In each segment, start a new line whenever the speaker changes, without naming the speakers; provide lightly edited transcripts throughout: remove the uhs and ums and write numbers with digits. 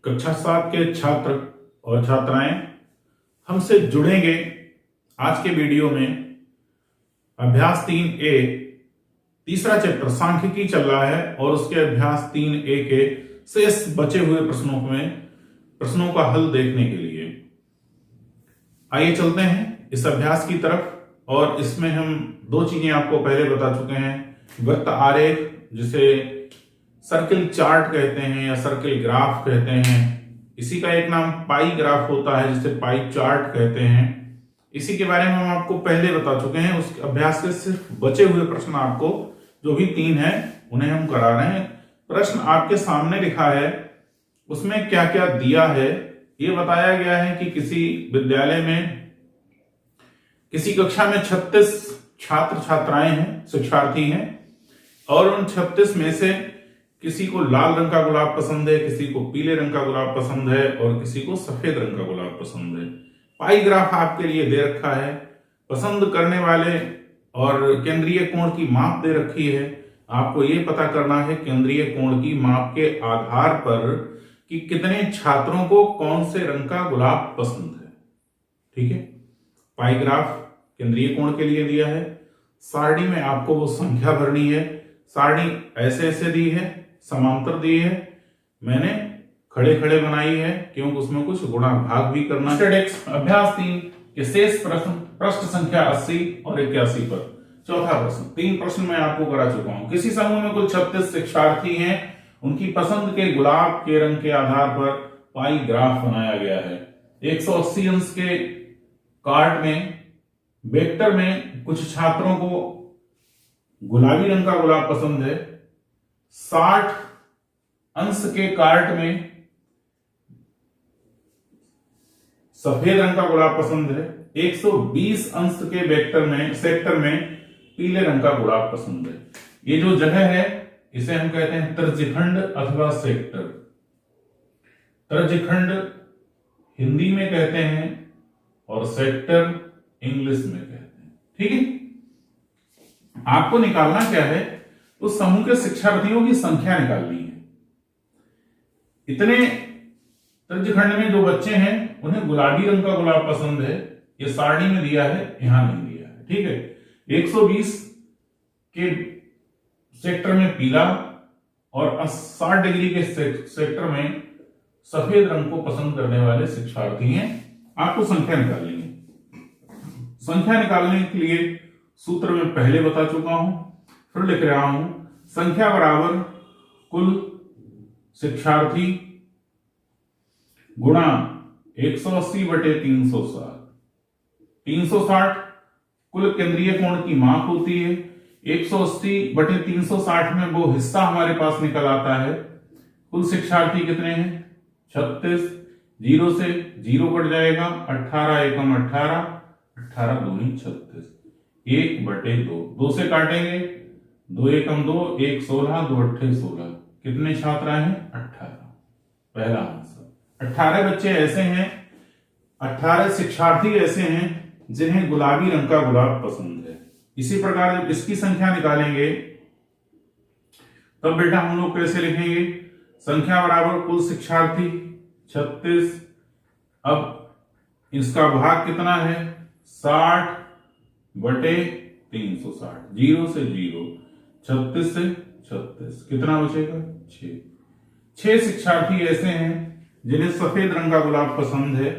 कक्षा 7 के छात्र और छात्राएं हमसे जुड़ेंगे आज के वीडियो में। अभ्यास 3A तीसरा चैप्टर सांख्यिकी चल रहा है और उसके अभ्यास 3A के शेष बचे हुए प्रश्नों का हल देखने के लिए आइए चलते हैं इस अभ्यास की तरफ। और इसमें हम दो चीजें आपको पहले बता चुके हैं। वृत्त आरेख, जिसे सर्किल चार्ट कहते हैं या सर्किल ग्राफ कहते हैं, इसी का एक नाम पाई ग्राफ होता है जिसे पाई चार्ट कहते हैं। इसी के बारे में हम आपको पहले बता चुके हैं। उस अभ्यास के सिर्फ बचे हुए प्रश्न आपको जो भी 3 हैं उन्हें हम करा रहे हैं। प्रश्न आपके सामने लिखा है, उसमें क्या क्या दिया है ये बताया गया है कि किसी विद्यालय में किसी कक्षा में 36 छात्र छात्राएं हैं, शिक्षार्थी हैं, और उन 36 में से किसी को लाल रंग का गुलाब पसंद है, किसी को पीले रंग का गुलाब पसंद है और किसी को सफेद रंग का गुलाब पसंद है। पाई ग्राफ आपके लिए दे रखा है, पसंद करने वाले और केंद्रीय कोण की माप दे रखी है। आपको ये पता करना है केंद्रीय कोण की माप के आधार पर कि कितने छात्रों को कौन से रंग का गुलाब पसंद है। ठीक है, पाई ग्राफ केंद्रीय कोण के लिए दिया है। सारणी में आपको वो संख्या भरनी है। सारणी ऐसे ऐसे दी है, समांतर दी है, मैंने खड़े खड़े बनाई है क्योंकि उसमें कुछ गुणा भाग भी करना है। अभ्यास 3 के शेष प्रश्न संख्या 80 और 81 पर। चौथा प्रश्न, 3 प्रश्न मैं आपको करा चुका हूं। किसी समूह में कुल 36 शिक्षार्थी हैं, उनकी पसंद के गुलाब के रंग के आधार पर पाई ग्राफ बनाया गया है। 180 अंश के कार्ड में वेक्टर में कुछ छात्रों को गुलाबी रंग का गुलाब पसंद है। 60 अंश के कार्ड में सफेद रंग का गुलाब पसंद है। 120 अंश के सेक्टर में पीले रंग का गुलाब पसंद है। ये जो जगह है इसे हम कहते हैं तर्जखंड अथवा सेक्टर। तर्जखंड हिंदी में कहते हैं और सेक्टर इंग्लिश में कहते हैं। ठीक है, आपको निकालना क्या है, उस समूह के शिक्षार्थियों की संख्या निकालनी है। इतने तर्जखंड में जो बच्चे हैं उन्हें गुलाबी रंग का गुलाब पसंद है, ये सारणी में दिया है, यहां नहीं दिया है। ठीक है, 120 के सेक्टर में पीला और 60 डिग्री के सेक्टर में सफेद रंग को पसंद करने वाले शिक्षार्थी हैं। आपको संख्या निकालनी है। संख्या निकालने के लिए सूत्र में पहले बता चुका हूं, फिर लिख रहा हूं। संख्या बराबर कुल शिक्षार्थी गुणा 180 बटे 360। 360 कुल केंद्रीय कोण की माप होती है। 180 बटे 360 में वो हिस्सा हमारे पास निकल आता है। कुल शिक्षार्थी कितने हैं? 36। 0 से 0 कट जाएगा, 18 एकम 18, 18 दूनी 36, 1 बटे 2। 2 से काटेंगे, 2 एकम 2, 1 16, 2 अट्ठे 16। कितने छात्र हैं? 18। पहला आंसर। 18 बच्चे ऐसे हैं, 18 शिक्षार्थी ऐसे हैं जिन्हें गुलाबी रंग का गुलाब पसंद है। इसी प्रकार जब इसकी संख्या निकालेंगे तब बेटा हम लोग कैसे लिखेंगे? संख्या बराबर कुल शिक्षार्थी 36। अब इसका भाग कितना है? 60 बटे 360। 0 से 0, 36 से 36, कितना बचेगा? 6। 6 शिक्षार्थी ऐसे हैं जिन्हें सफेद रंग का गुलाब पसंद है।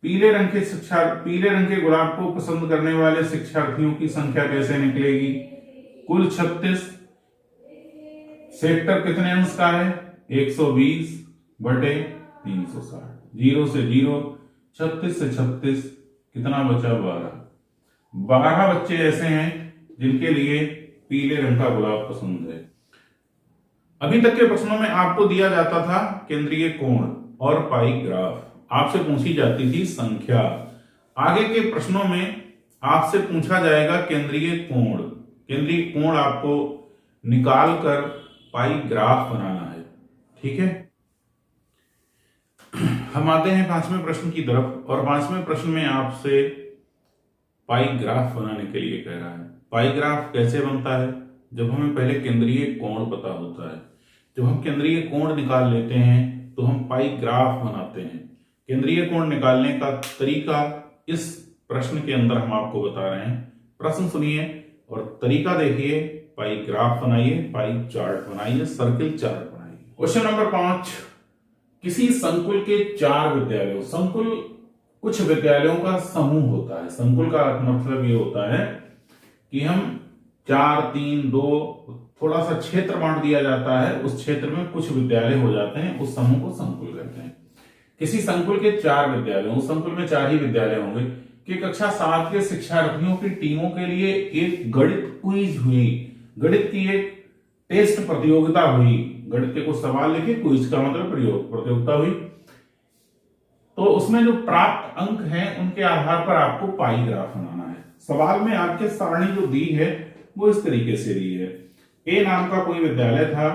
पीले रंग के गुलाब को पसंद करने वाले शिक्षार्थियों की संख्या कैसे निकलेगी? कुल 36, सेक्टर कितने अंश का है? 120 बटे 360। 0 से 0, 36 से 36, कितना बचा? 12। 12 बच्चे ऐसे हैं जिनके लिए पीले रंग का गुलाब पसंद है। अभी तक के प्रश्नों में आपको दिया जाता था केंद्रीय कोण और पाई ग्राफ, आपसे पूछी जाती थी संख्या। आगे के प्रश्नों में आपसे पूछा जाएगा केंद्रीय कोण। केंद्रीय कोण आपको निकाल कर पाई ग्राफ बनाना है। ठीक है, हम आते हैं 5वें प्रश्न की तरफ और 5वें प्रश्न में आपसे पाई ग्राफ बनाने के लिए कह रहा है। पाई ग्राफ कैसे बनता है? जब हमें पहले केंद्रीय कोण पता होता है। जब हम केंद्रीय कोण निकाल लेते हैं तो हम पाई ग्राफ बनाते हैं। केंद्रीय कोण निकालने का तरीका इस प्रश्न के अंदर हम आपको बता रहे हैं। प्रश्न सुनिए और तरीका देखिए, पाई ग्राफ बनाइए, पाई चार्ट बनाइए, सर्किल चार्ट बनाइए। क्वेश्चन नंबर 5, किसी संकुल के 4 विद्यालयों, संकुल कुछ विद्यालयों का समूह होता है। संकुल का मतलब ये होता है कि हम 4, 3, 2 थोड़ा सा क्षेत्र बांट दिया जाता है, उस क्षेत्र में कुछ विद्यालय हो जाते हैं, उस समूह को संकुल कहते हैं। किसी संकुल के 4 विद्यालय, उस संकुल में 4 ही विद्यालय होंगे कि कक्षा 7 के शिक्षार्थियों की टीमों के लिए एक गणित क्विज हुई, गणित की एक टेस्ट प्रतियोगिता हुई। गणित के कुछ सवाल लिखे, क्विज का मतलब प्रतियोगिता हुई। तो उसमें जो प्राप्त अंक हैं उनके आधार पर आपको पाई ग्राफ बनाना है। सवाल में आपके सारणी जो दी है वो इस तरीके से दी है। ए नाम का कोई विद्यालय था,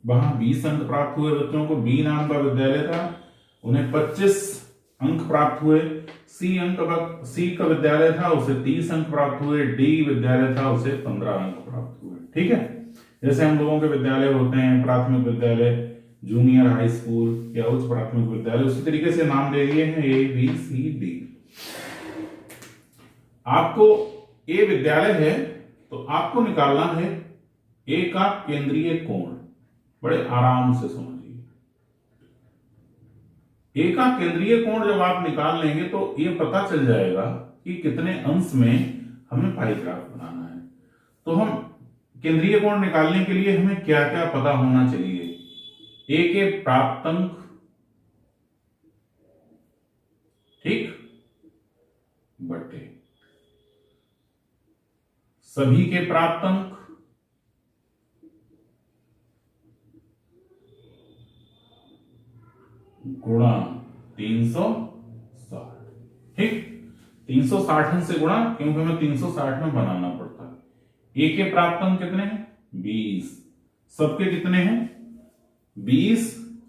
वहां 20 अंक प्राप्त हुए बच्चों को। बी नाम का विद्यालय था, उन्हें 25 अंक प्राप्त हुए। सी का विद्यालय था, उसे 30 अंक प्राप्त हुए। डी विद्यालय था, उसे 15 अंक प्राप्त हुए। ठीक है, जैसे हम लोगों के विद्यालय होते हैं, प्राथमिक विद्यालय, जूनियर हाई स्कूल या उच्च प्राथमिक विद्यालय, उसी तरीके से नाम दे दिए हैं ए बी सी डी। आपको ए विद्यालय है तो आपको निकालना है ए का केंद्रीय कोण। बड़े आराम से समझिए, ए का केंद्रीय कोण जब आप निकाल लेंगे तो ये पता चल जाएगा कि कितने अंश में हमें पाई ग्राफ बनाना है। तो हम केंद्रीय कोण निकालने के लिए हमें क्या क्या पता होना चाहिए। ए के प्राप्तांक, ठीक, बटे सभी के प्राप्तांक गुणा 360। ठीक, 360 से गुणा, क्योंकि हमें 360 में बनाना पड़ता है। ए के प्राप्तांक कितने हैं? 20। सबके कितने हैं? 20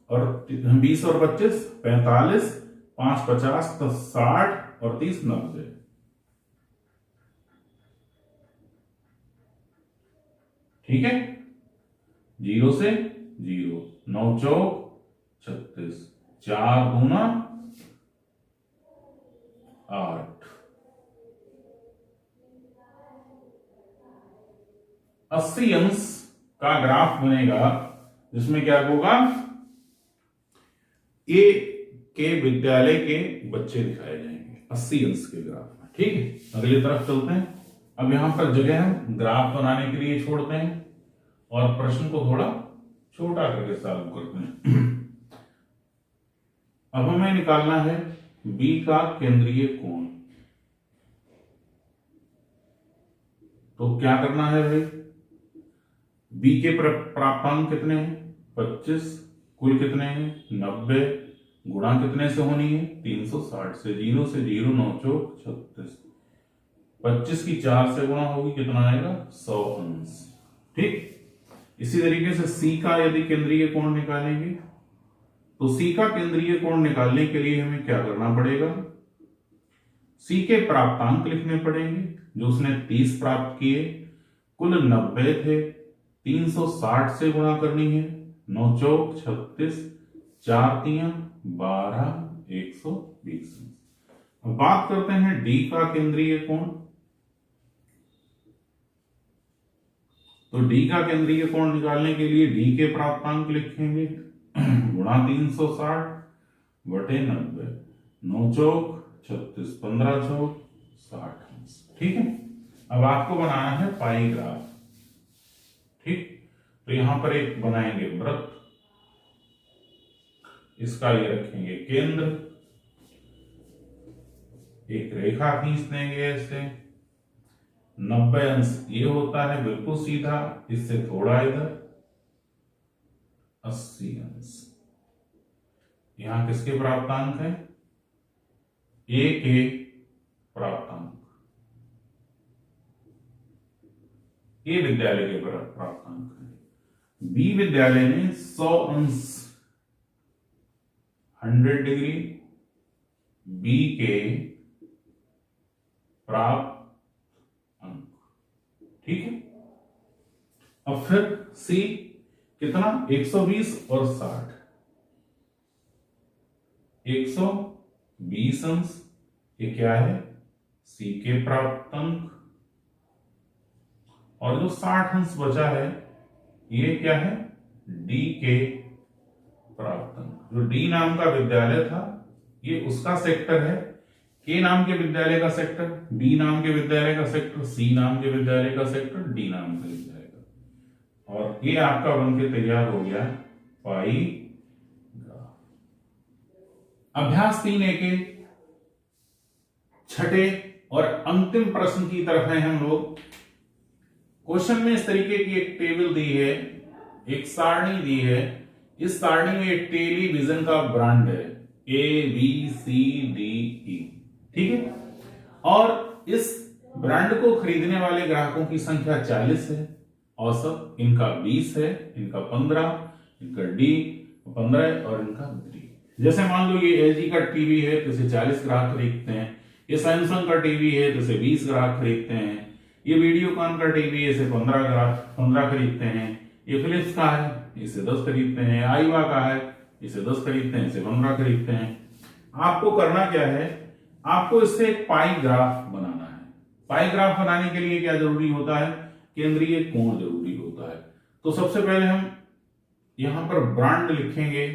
और 25 45, 5 50 तो 60 और 30 90। ठीक है, 0 से 0, 9 चौक 36, 4 दूना 8। 80 अंश का ग्राफ बनेगा जिसमें क्या होगा, ए के विद्यालय के बच्चे दिखाए जाएंगे 80 अंश के ग्राफ में। ठीक है, अगली तरफ चलते हैं। अब यहां पर जगह हम ग्राफ बनाने के लिए छोड़ते हैं और प्रश्न को थोड़ा छोटा करके सॉल्व करते हैं। अब हमें निकालना है बी का केंद्रीय कोण। तो क्या करना है भाई, बी के प्राप्तांक कितने हैं? 25, कुल कितने हैं? 90, गुणा कितने से होनी है? 360 से। 0 से 0, 9 चौक 36, 25 की 4 से गुणा होगी, कितना आएगा? 100 अंश। ठीक, इसी तरीके से सी का यदि केंद्रीय कोण निकालेंगे तो सी का केंद्रीय कोण निकालने के लिए हमें क्या करना पड़ेगा? सी के प्राप्तांक लिखने पड़ेंगे, जो उसने 30 प्राप्त किए, कुल 90 थे, 360 से गुणा करनी है, 9 चौक 36, 4 तियां 12, 120। अब बात करते हैं डी का केंद्रीय कोण। तो डी का केंद्रीय कोण निकालने के लिए डी के प्राप्तांक लिखेंगे गुणा 360 बटे 90, 9 चौक 36, 15 चौक 60। ठीक है, अब आपको बनाना है पाई ग्राफ। ठीक, तो यहां पर एक बनाएंगे वृत्त, इसका ये रखेंगे केंद्र, एक रेखा खींच देंगे ऐसे। 90 अंश ये होता है बिल्कुल सीधा, इससे थोड़ा इधर 80 अंश। यहां किसके प्राप्तांक है? ए के प्राप्तांक, ए विद्यालय के प्राप्तांक है। बी विद्यालय ने 100 अंश 100 डिग्री बी के प्राप्त अंक। ठीक है, अब फिर सी कितना? 120 और 60, 120 अंश, ये क्या है, सी के प्राप्त अंक। और जो 60 अंश बचा है ये क्या है, डी के प्राप्त अंक। जो डी नाम का विद्यालय था ये उसका सेक्टर है, के नाम के विद्यालय का सेक्टर, बी नाम के विद्यालय का सेक्टर, सी नाम के विद्यालय का सेक्टर, डी नाम के विद्यालय का। और ये आपका बनके तैयार हो गया पाई ग्राफ। अभ्यास 3A के छठे और अंतिम प्रश्न की तरफ है हम लोग। क्वेश्चन में इस तरीके की एक टेबल दी है, एक सारणी दी है। इस सारणी में एक टेलीविजन का ब्रांड है ABCDE, ठीक है। और इस ब्रांड को खरीदने वाले ग्राहकों की संख्या 40 है, औसत इनका 20 है, इनका 15, इनका डी 15 और इनका डी। जैसे मान लो ये LG का टीवी है तो इसे 40 ग्राहक खरीदते हैं, ये सैमसंग का टीवी है तो इसे 20 ग्राहक खरीदते हैं, ये वीडियोकॉन का टीवी है इसे 15 खरीदते हैं, ये फिलिप्स का है इसे 10 खरीदते हैं, आईवा का है इसे 10 खरीदते हैं, इसे 15 खरीदते हैं। आपको करना क्या है, आपको इससे एक पाई ग्राफ बनाना है। पाई ग्राफ बनाने के लिए क्या जरूरी होता है, केंद्रीय कोण जरूरी होता है। तो सबसे पहले हम यहां पर ब्रांड लिखेंगे,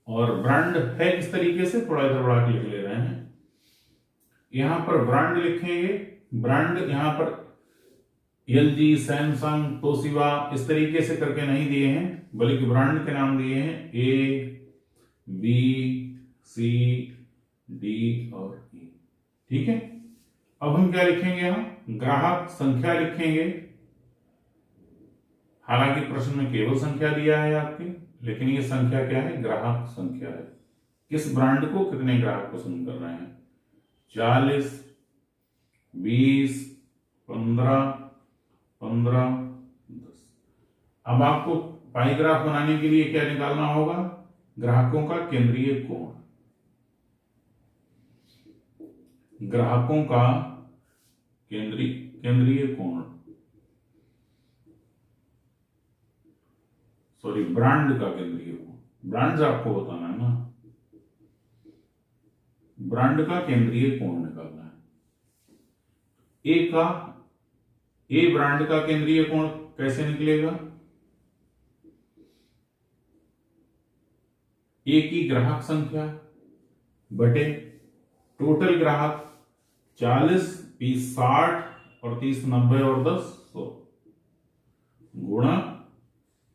और ब्रांड है किस तरीके से, थोड़ा इधर बढ़ा के लिख ले रहे हैं। यहां पर ब्रांड लिखेंगे, ब्रांड यहां पर LG, सैमसंग, तोशिबा इस तरीके से करके नहीं दिए हैं, बल्कि ब्रांड के नाम दिए हैं ABCD और E, ठीक है। अब हम क्या लिखेंगे, यहां ग्राहक संख्या लिखेंगे। हालांकि प्रश्न में केवल संख्या दिया है आपके, लेकिन ये संख्या क्या है, ग्राहक संख्या है। किस ब्रांड को कितने ग्राहक पसंद कर रहे हैं, 40, 20, 15, 10। अब आपको पाई ग्राफ बनाने के लिए क्या निकालना होगा, ग्राहकों का केंद्रीय कोण। ग्राहकों का केंद्रीय कोण, सॉरी ब्रांड का केंद्रीय कोण, ब्रांड्स आपको बताना है ना, ब्रांड का केंद्रीय कोण निकालना है। ए ब्रांड का केंद्रीय कोण कैसे निकलेगा, ए की ग्राहक संख्या बटे टोटल ग्राहक 40, 20, 60 और 30, 90 और 10, 100 गुणा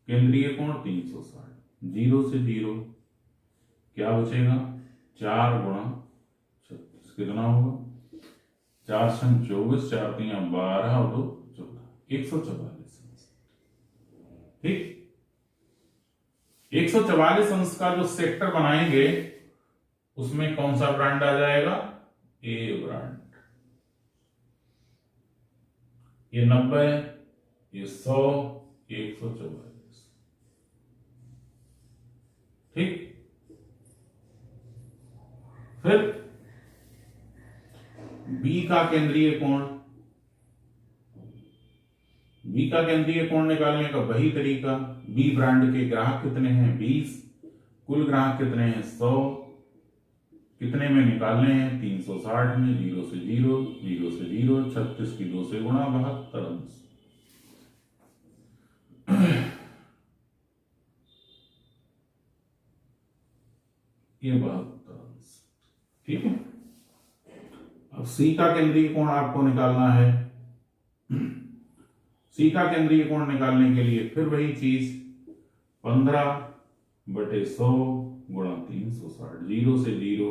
केंद्रीय कोण 360, 0 से 0 क्या बचेगा, 4 गुणा 36 कितना होगा, 4 संग 24, 4 3 12 और 2 14, 144। ठीक, 144 अंश का जो सेक्टर बनाएंगे उसमें कौन सा ब्रांड आ जाएगा, ए ब्रांड। ये 90, ये 100, 144, ठीक। फिर बी का केंद्रीय कोण, बी का केंद्रीय कोण निकालने का वही तरीका, बी ब्रांड के ग्राहक कितने हैं 20, कुल ग्राहक कितने हैं 100, कितने में निकालने हैं 360 में, 0 से 0, 0 से 0, 36 की 2 से गुणा 72 अंश। ये 72 अंश, ठीक है। अब सी का केंद्रीय कोण आपको निकालना है। सी का केंद्रीय कोण निकालने के लिए फिर वही चीज 15/100 गुणा 360, 0 से 0,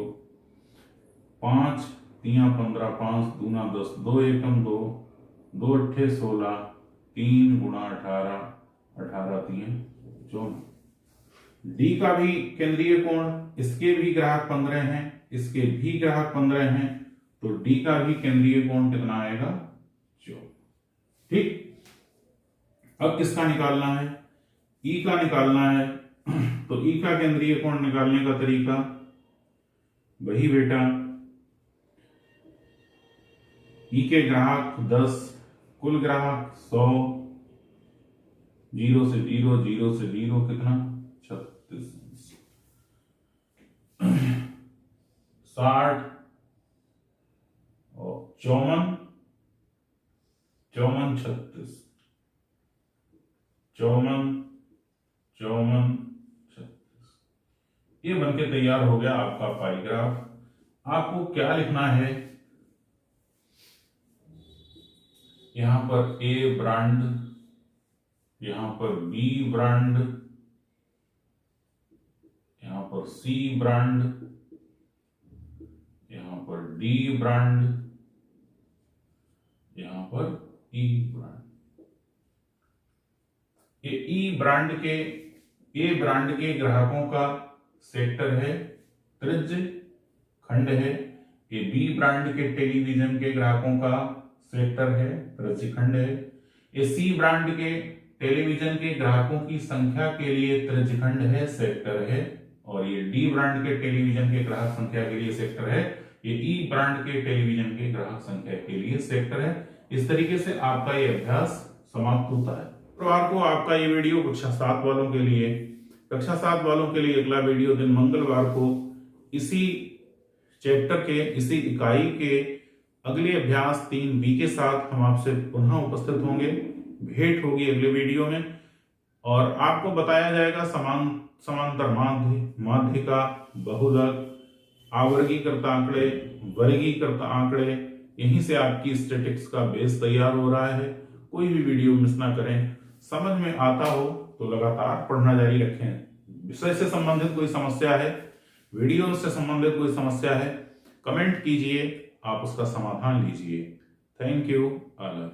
5 3 15, 5 दूना 10, 2 एकम 2, 2 अट्ठे 16, 3 गुणा 18, 18 3 14। डी का भी केंद्रीय कोण, इसके भी ग्राहक 15 हैं, इसके भी ग्राहक 15 हैं, तो डी का भी केंद्रीय कोण कितना आएगा 14, ठीक। अब किसका निकालना है, ई का निकालना है। तो ई का केंद्रीय कोण निकालने का तरीका वही बेटा, ई के ग्राहक 10, कुल ग्राहक 100, 0 से 0, 0 से 0 कितना 36। 60 और 54 36 54 36। ये बनके तैयार हो गया आपका पाई ग्राफ। आपको क्या लिखना है, यहां पर ए ब्रांड, यहां पर बी ब्रांड, यहां पर सी ब्रांड, यहां पर डी ब्रांड, यहां पर ई ब्रांड। ये ई ब्रांड के, ए ब्रांड के ग्राहकों का सेक्टर है, त्रिज्य खंड है। ये बी ब्रांड के टेलीविजन के ग्राहकों का सेक्टर है, त्रिज्य खंड है। ये सी ब्रांड के टेलीविजन के ग्राहकों की संख्या के लिए त्रिज्य खंड है, सेक्टर है। और ये डी ब्रांड के टेलीविजन के ग्राहक संख्या के लिए सेक्टर है। ये ई ब्रांड के टेलीविजन के ग्राहक संख्या के लिए सेक्टर है। इस तरीके से आपका ये अभ्यास समाप्त होता है। शुक्रवार को आपका ये वीडियो कक्षा 7 वालों के लिए, कक्षा 7 वालों के लिए अगला वीडियो दिन मंगलवार को इसी चैप्टर के, इसी इकाई के अगले अभ्यास 3B के साथ हम आपसे पुनः उपस्थित होंगे। भेंट होगी अगले वीडियो में और आपको बताया जाएगा समांतर माध्य, माध्यिका, बहुलक, आवर्गीकृत आंकड़े, वर्गीकृत आंकड़े। यहीं से आपकी स्टैटिक्स का बेस तैयार हो रहा है। कोई भी वीडियो मिस ना करें। समझ में आता हो तो लगातार पढ़ना जारी रखें। विषय से संबंधित कोई समस्या है, वीडियो से संबंधित कोई समस्या है, कमेंट कीजिए, आप उसका समाधान लीजिए। Thank you. ऑल।